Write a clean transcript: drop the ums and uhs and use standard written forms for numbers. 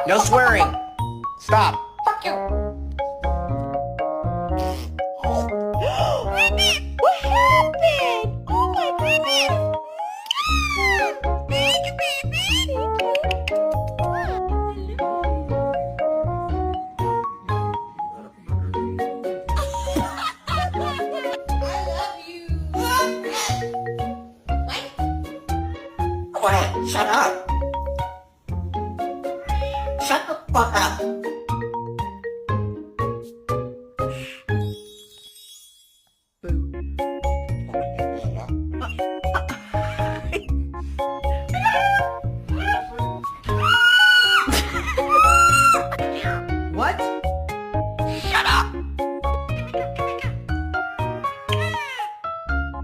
No swearing. Stop. Fuck you. Baby, what happened? Oh my goodness. Thank you, baby. I love you. What? Quiet, shut up. Shut the fuck up.